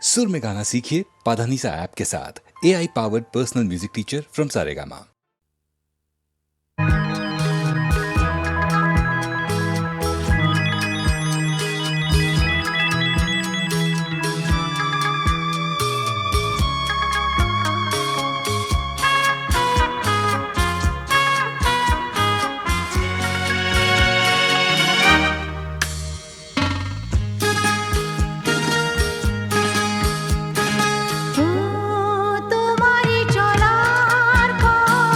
सुर में गाना सीखिए पाधानीसा ऐप के साथ। AI powered personal music teacher from Saregama. তোমারি চলার পথ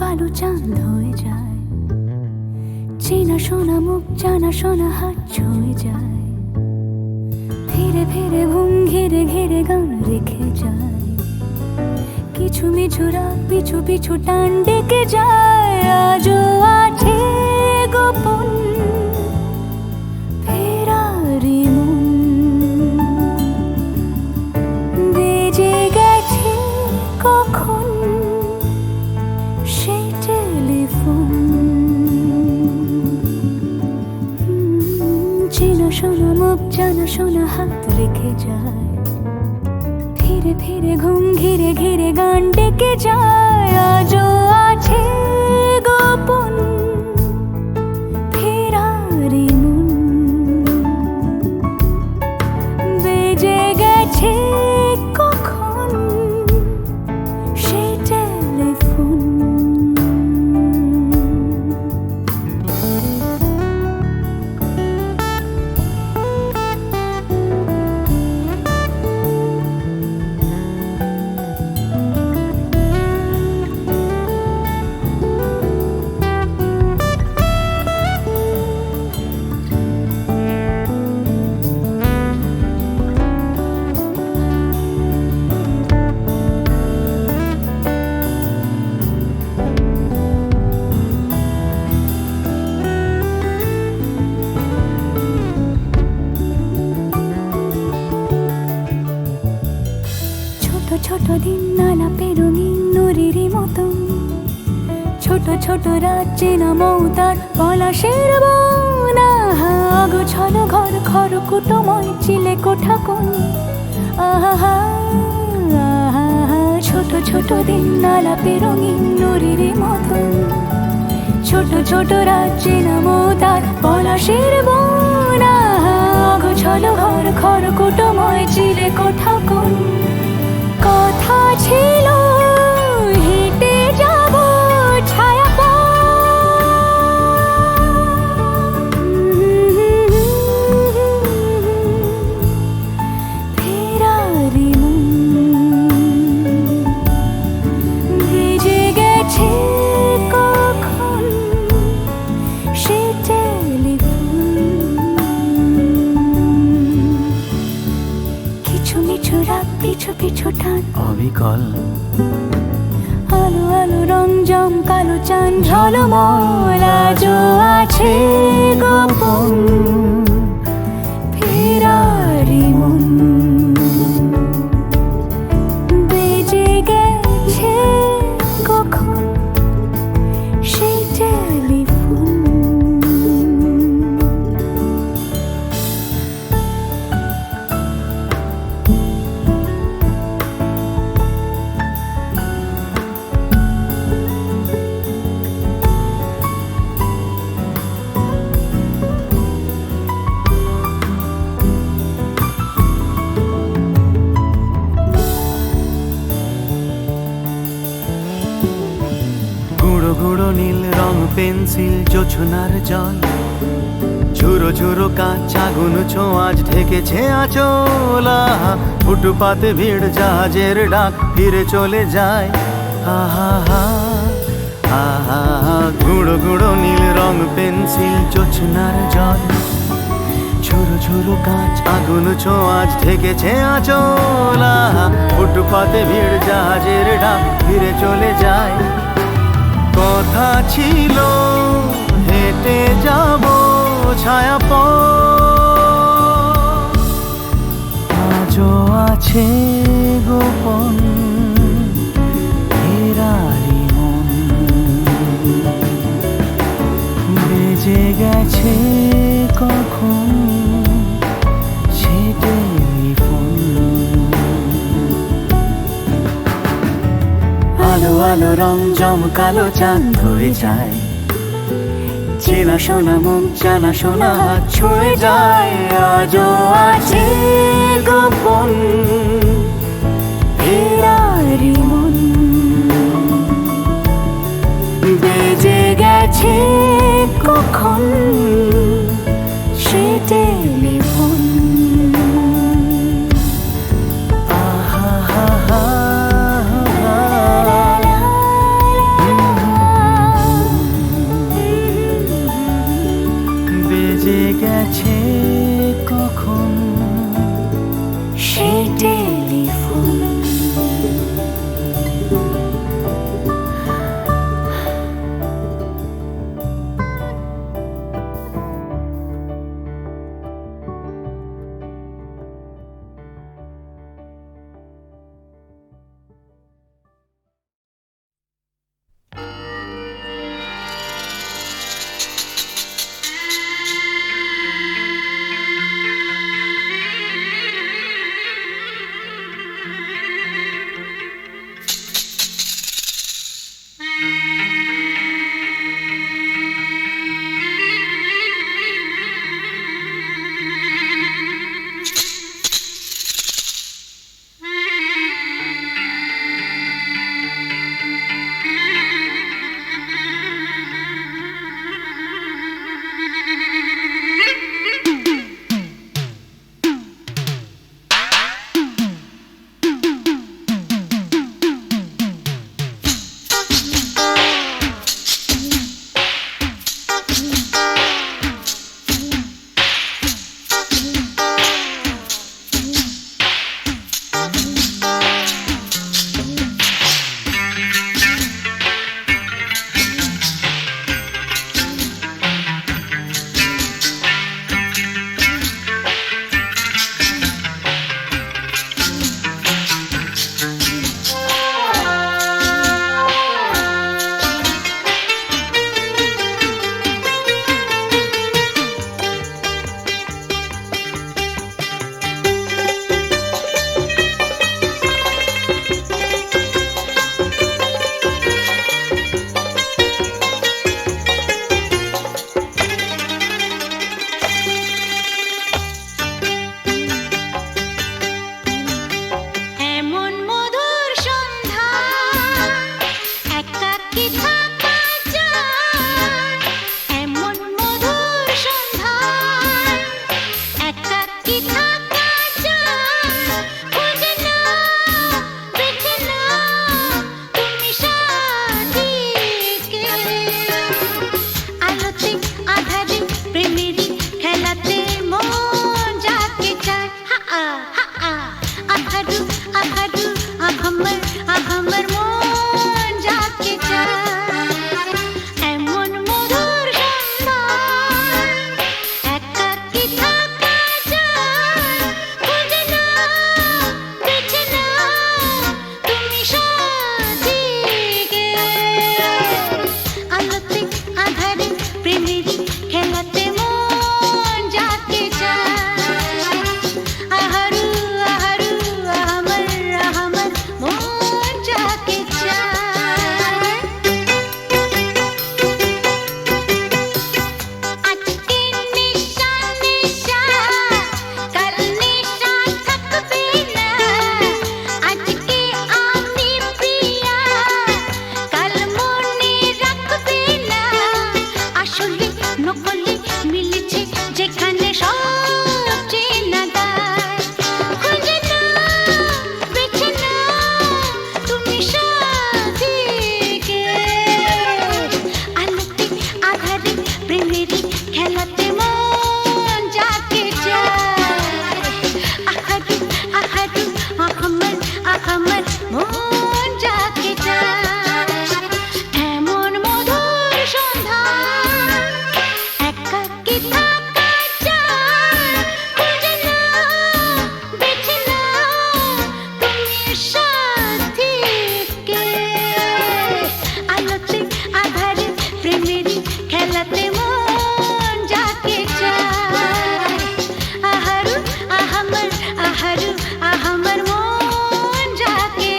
কালো চাঁদ হয়ে যায়, চেনা শোনা মুখ জানা শোনা হাত ছুঁয়ে যায়, ধীরে ধীরে ঘুম ঘিরে ঘিরে গান রেখে যায়, কিছু মিছু রাত পিছু পিছু টান ডেকে যায়। আজও আছে গোপন ফেরারি মন, বেজে গেছে কখন সেই টেলিফোন। চেনা শোনা মুখ জানা শোনা হাত রেখে যায়, ফিরে ফিরে ঘুম ঘিরে ঘিরে গান ডেকে যায়। আজও ছোট ছোট রাত চেনা মৌতার পলাশের বনা অগোছালো ঘর খড়কুটোময় চিলে কোঠা কোন আহা ছোট ছোট দিন আলাপে রঙিন নুরির মতন ছোট ছোট রাত চেনা মৌতার পলাশের বনা অগোছালো ঘর খড়কুটোময় চিলে কোঠা কোন কথা ছিল হেঁটে যাব ছায়া ফেরারি ভেজে গেছে কখন সে টেলিফোন কিছু মিছু রাত পিছু পিছু টান অবিকল আলো আলো রং জম কালো চান ঝলমল আজও আছে গোপন ফেরারি মন বেজে গেছে কখন সেই টেলিফোন গুঁড়ো গুঁড়ো নীল রং পেন্সিল জোছনার জল ঝুরো ঝুরো কাঁচ আগুন ছোঁয়াজ ঢেকেছে আচলা ফুটপাতে ভিড় জাহাজের ডাক ফিরে চলে যায় আহা হা আহা গুঁড়ো গুঁড়ো নীল রং পেন্সিল জোছনার জল ঝুরো ঝুরো কাঁচ আগুন ছোঁয়াজ ঢেকেছে আচলা ফুটপাতে ভিড় জাহাজের ডাক ফিরে চলে যায় কথা ছিল হেঁটে যাব ছায়া আজও আছে গোপন ফেরারি মন বেজে গেছে কখন সে টেলিফোন আলো আলো রং জমকালো চাঁদ ধরে যায় চেনা শোনা মুখ জানা শোনা হাত ছুঁয়ে যায় আজও আছে গোপন ফেরারি মন বেজে গেছে কখন সে টেলিফোন বেজে গেছে কখন সে টেলিফোন একাকী থাকা যায় এমন মধুর সন্ধ্যায়, একাকী থাকা যায় খুঁজে নাও বেছে নাও তুমি সাথীকে। আলোতে আধারে প্রেমেরই খেলাতে মন যাকে চায়, হা আ হা আ আহারু আহারু আহামর মন যাকে চায় এমন মধুর সন্ধ্যায়, একাকী থাকা যায় খুঁজে নাও বেছে নাও তুমি সাথীকে। আলোতে আধারে প্রেমেরই খেলাতে মন যাকে চায়, আহারু আহারু আহামর মন যাকে চায়। আজকে নেশা নেশা কাল নেশা থাকবে না, আজকে আমি প্রিয়া কাল মনে রাখবে না, আসলে নকলে মিলেছে যেখানে সব চেনা দায়, খুঁজে নাও বেছে নাও তুমি সাথীকে। আলোতে আধারে প্রেমেরই খেলাতে মন যাকে চায়, আহারু আহারু আহামর মন যাকে চায় এমন মধুর সন্ধ্যায়, একাকী থাকা যায় খুঁজে নাও বেছে নাও তুমি সাথীকে। আলোতে আধারে প্রেমেরই খেলাতে মন যাকে চায়, আহারু আহামর মন যাকে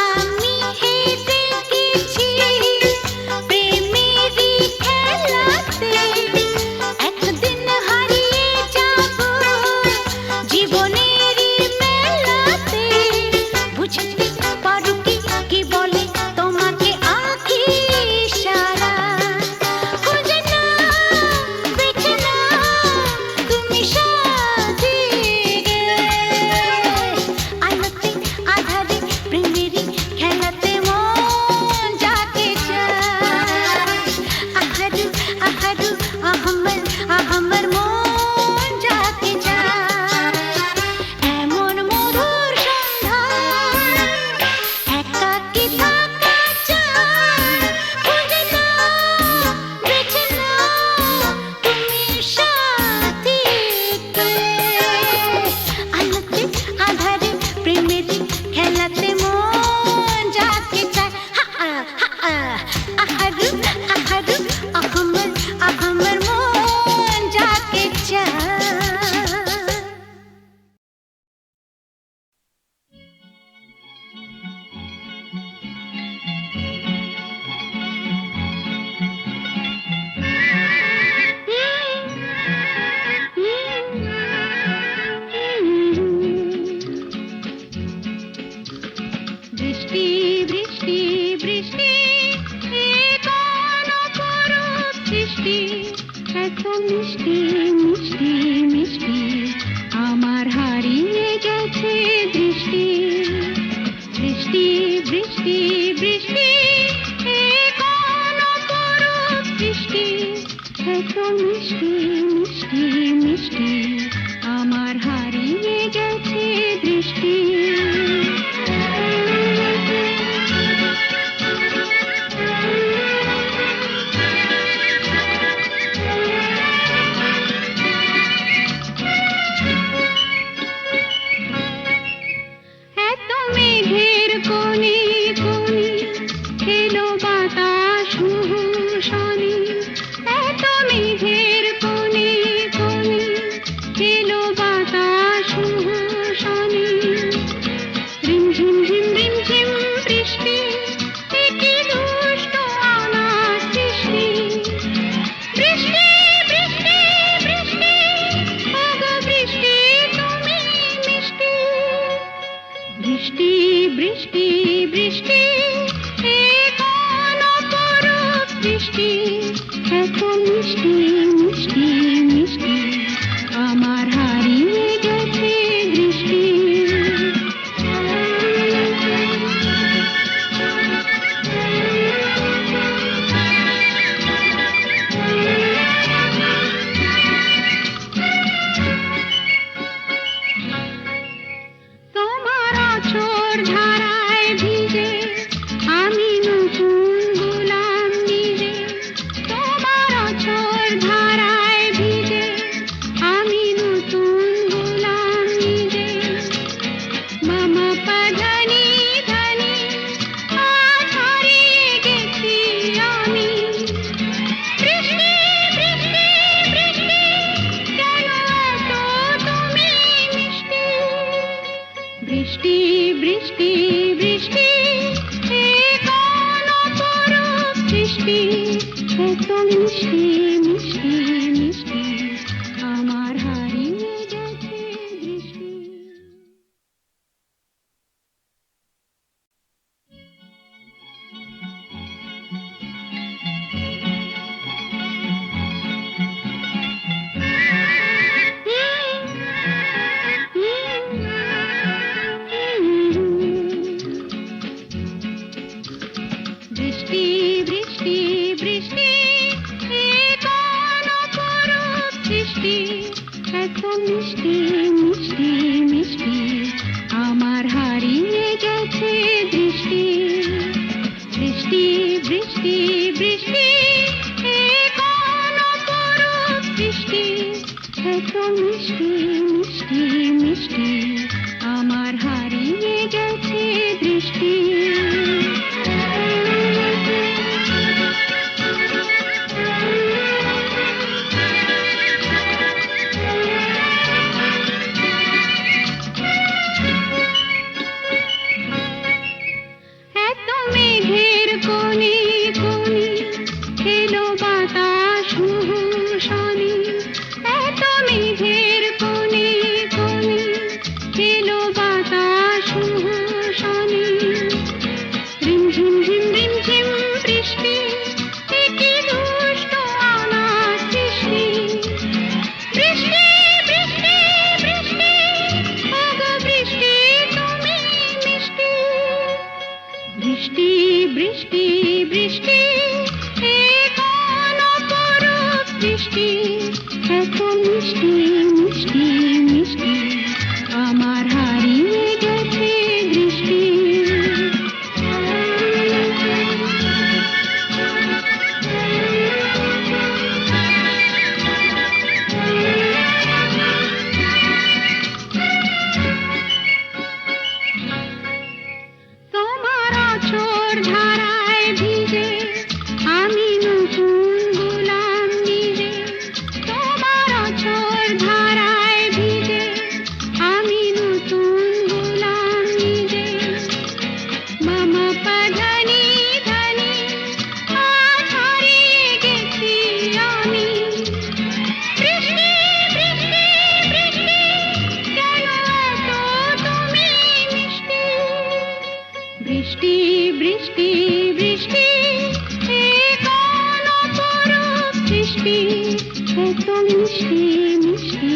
আমি হেরে গেছি প্রেমেরই খেলাতে, একদিন হারিয়ে যাব জীবনেরই মেলাতে, বুঝতে পারো কি বলে তোমাকে আঁখি ইশারা, খুঁজে নাও বেছে নাও তুমি সাথীকে। আলোতে আধারে প্রেমেরই খেলাতে মন যাকে চায়, আহারু আহারু আহামর মন যাকে চায় এমন মধুর সন্ধ্যায়, একাকী থাকা যায় খুঁজে নাও বেছে নাও তুমি সাথীকে। আলোতে আধারে প্রেমেরই খেলাতে মন যাকে চায়, হা আ আহারু আহারু আহামর মন যাকে চায়। বৃষ্টি বৃষ্টি বৃষ্টি এ কোন অপরূপ সৃষ্টি, এত মিষ্টি মিষ্টি মিষ্টি আমার হারিয়ে গেছে দৃষ্টি। বৃষ্টি বৃষ্টি বৃষ্টি এ কোন অপরূপ সৃষ্টি, এত মিষ্টি মিষ্টি মিষ্টি আমার হারিয়ে গেছে দৃষ্টি। এত মেঘের কোণে কোণে এলো বাতাস শনি, এত মেঘের কোণে কোণে এলো বাতাস শনি। রিমঝিম ঝিম রিমঝিম বৃষ্টি, এ কি দুষ্ট অনাথ সৃষ্টি। বৃষ্টি বৃষ্টি বৃষ্টি, ওগো বৃষ্টি তুমি মিষ্টি। বৃষ্টি বৃষ্টি বৃষ্টি, এ কোন অপরূপ বৃষ্টি, এত মিষ্টি মিষ্টি মিষ্টি, আমার হারিয়ে গেছে দৃষ্টি। তোমার অঝোর ধারায় ভিজে আমি নতুন গোলাম নিজে। তোমার অঝোর ধারায় ভিজে আমি নতুন গোলাম নিজে। মামা পাধানি ধানি আজ হারিয়ে গেছি আমি। বৃষ্টি বৃষ্টি বৃষ্টি, কেন এত তুমি মিষ্টি। বৃষ্টি বৃষ্টি বৃষ্টি, এ কোন অপরূপ সৃষ্টি, এত মিষ্টি মিষ্টি মিষ্টি, আমার হারিয়ে গেছে দৃষ্টি। বৃষ্টি বৃষ্টি বৃষ্টি, এ কোন অপরূপ সৃষ্টি, এত মিষ্টি মিষ্টি মিষ্টি, আমার হারিয়ে গেছে দৃষ্টি। বৃষ্টি বৃষ্টি বৃষ্টি, এ কোন অপরূপ সৃষ্টি, এত মিষ্টি মিষ্টি মিষ্টি, আমার হারিয়ে গেছে দৃষ্টি। এত মেঘের কোণে কোণে এলো বাতাস শনি, এত মেঘের কোণে কোণে এলো বাতাস শনি। রিমঝিম ঝিম রিমঝিম বৃষ্টি, এ কি দুষ্ট অনাথ সৃষ্টি। বৃষ্টি বৃষ্টি বৃষ্টি, ওগো বৃষ্টি তুমি মিষ্টি। বৃষ্টি বৃষ্টি বৃষ্টি, এ কোন অপরূপ বৃষ্টি, এত মিষ্টি মিষ্টি মিষ্টি, আমার হারিয়ে গেছে দৃষ্টি। তোমার অঝোর ধারায় ভিজে আমি নতুন গোলাম নিজে। তোমার অঝোর ধারায় ভিজে আমি নতুন গোলাম নিজে। মামা পাধানি ধানি আজ হারিয়ে গেছি আমি। বৃষ্টি বৃষ্টি বৃষ্টি, কেন এত তুমি মিষ্টি। বৃষ্টি বৃষ্টি বৃষ্টি, এ কোন অপরূপ সৃষ্টি, এত মিষ্টি মিষ্টি